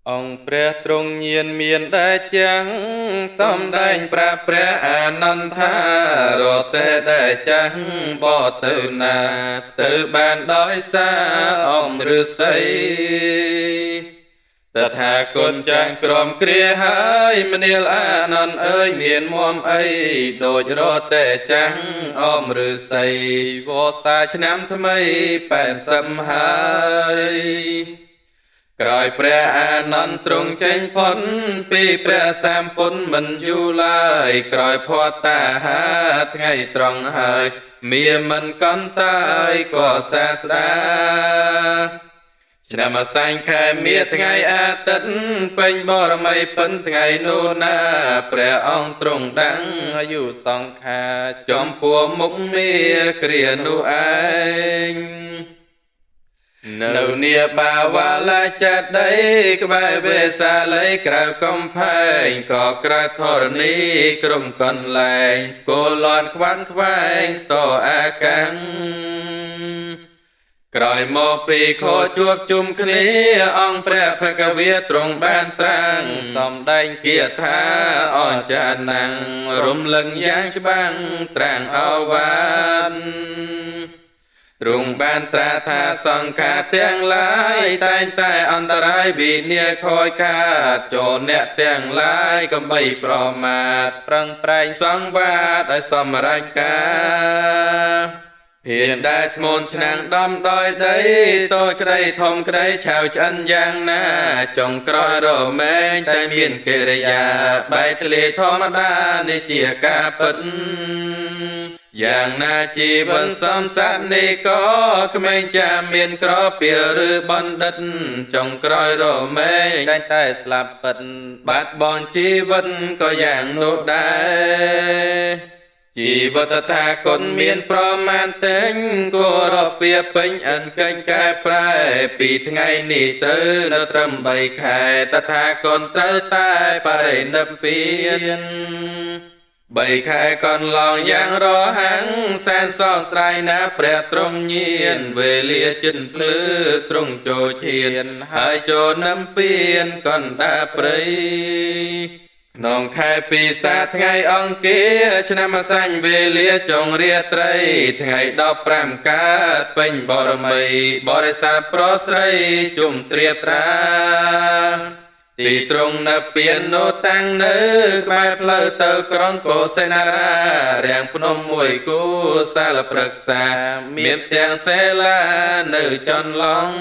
អង្គព្រះទ្រង់ញៀនមានដែលចាំងសំដែងប្រាប់ព្រះអានន្ទថារទេដែលចាំងបទៅណាទៅបានដោយសារអំឫសីតថាគតចាស់ក្រមគ្រាហើយមនាលអានន្ទអើយមានមុំអីដូចរទេចាំងអំឫសីវស្សាឆ្នាំថ្មី80ហើយក្រោយព្រះអានន្ទទ្រង់ចេញផុតពីព្រះសម្ពុទ្ធមិនយូរឡើយក្រោយផតតាហាថ្ងៃត្រង់ហើយមានមិនកន្តើយក៏សាស្តាឆ្នាំអសាញ់ខែមាសថ្ងៃអាទិត្យពេញបរមីពិនថ្ងៃនោះណាព្រះអង្គទ្រង់ដឹងអាយុសង្ខារចំពោះមុខមាគ្រានោះឯងនៅនាបាវលាចាត់ដីក្បែរវេសាល័យក្រៅកំផែងក៏ក្រៅធរណីក្រុមកន្លែងគោលន់ខ្វាន់ខ្វែងតអាកាំងក្រោយមកពីខជួបជុំគ្នាអង្គព្រះភគវាទ្រង់បានត្រាំងសំដែងគាថាអញ្ចាណាំងរំលឹងយ៉ាងច្បាស់ត្រាំងអវាទទ្រង់បានត្រាថាសង្ខារទាំងឡាយតែងតែអន្តរាយវិនាខយកាតចូលអ្នកទាំងឡាយកំបីប្រមាទប្រឹងប្រែងសង្វាតឲ្យសម្រេចការហ៊ានដែលឈ្មោះឆ្នាំងដំដោយដីតូចក្តីធំក្តីឆៅឆ្អិនយ៉ាងណាចុងក្រោយរមែងតែមានកិរិយាបែកធ្លាយធម្មតានេះជាការពិតយ៉ាងណាជីវិតសំសត្វនេះក៏ក្មេងចាមានក្រពីលឬបណ្ឌិតចុងក្រោយរមែងតែស្លាប់ពិតបាត់បង់ជីវិតក៏យ៉ាងនោះដែរជីវិតថាគុណមានប្រមាណតែងគោរពពីពេញអិនកេញកែប្រែពីថ្ងៃនេះទៅនៅត្រឹម3ខែតថាគុណត្រូវតែបរិនិព្វាន3ខែកន្លងយ៉ាងរហាំងសែនសោកស្ដាយណាស់ព្រះទ្រង់ញៀនវេលាជិនភ្លឺទ្រង់ចូលឈានហើយចូលនឹមពៀនកណ្ដាព្រៃក្នុងខែពិសាថ្ងៃអង្គារឆ្នាំអសាញ់វេលាចុងរាត្រីថ្ងៃ15កើតពេញបរមីបរិស័ទប្រុសស្រីជុំត្រៀបត្រាទីត្រង់នៅពៀននោះតាំងនៅក្បែរផ្លូវទៅក្រុងកុសិនារារាំងភ្នំមួយគូសាលព្រឹក្សាមានទាំងសេលានៅចន្លង់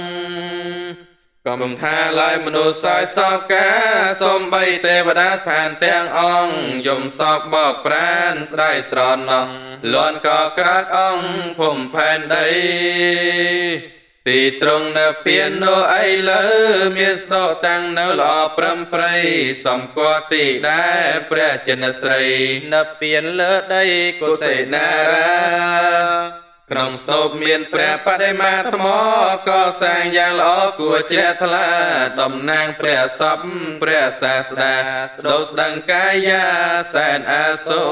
កំថាឡើយមនុស្សសោយសោកកាសំបីទេវតាស្ថានទាំងអង្គយំសោកបបប្រានស្ដាយស្រណោះលន់ក៏ក្រាកអង្គភូមិផែនដីទីត្រង់នៅពៀននោះអីលើមានស្ដោតាំងនៅល្អប្រំប្រៃសំគាល់ទីដែរព្រះចិនស្រីនៅពៀនលើដីកុសេនារាក្នុងស្នូបមានព្រះបដិមាថ្មក៏សាងយ៉ាងល្អគួរជ្រះថ្លាតំណាងព្រះសពព្រះសាស្តាស្ដោស្ដឹងកាយាសែនអាសូ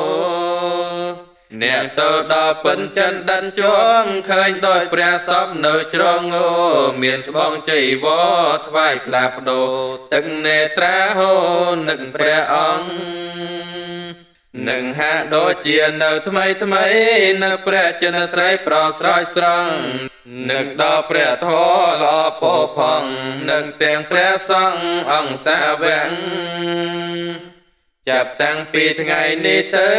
រអ្នកទៅដល់ពិនចិនដិនជួងឃើញដោយព្រះសពនៅជ្រងោមានស្បង់ចៃវរថ្វាយផ្លាបដោទឹកនេត្រាហូរនឹកព្រះអង្គនឹងហាក់ដូចជានៅថ្មីនៅព្រះចិនស្រីប្រស្រោចស្រង់នឹកដល់ព្រះធម៌ល្អពោផង់នឹងទាំងព្រះសង្ឃអង្គសាវកចាប់តាំងពីថ្ងៃនេះទៅ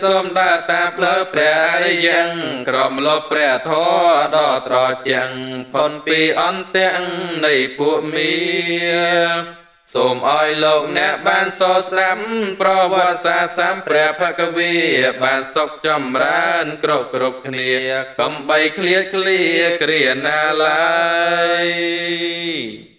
សូមដើរតាមផ្លូវព្រះអរិយញ្ញក្រមលបព្រះធម៌ដ៏ត្រជាក់ផុនពីអន្ទាំងនៃពួកមាសូមឲ្យលោកអ្នកបានសរស្ដាប់ប្រវត្តិសាស្ត្រសម្ព្រះភគវីបានសុខចម្រើនគ្រប់គ្នាកំបីឃ្លាតគ្រាណាឡើយ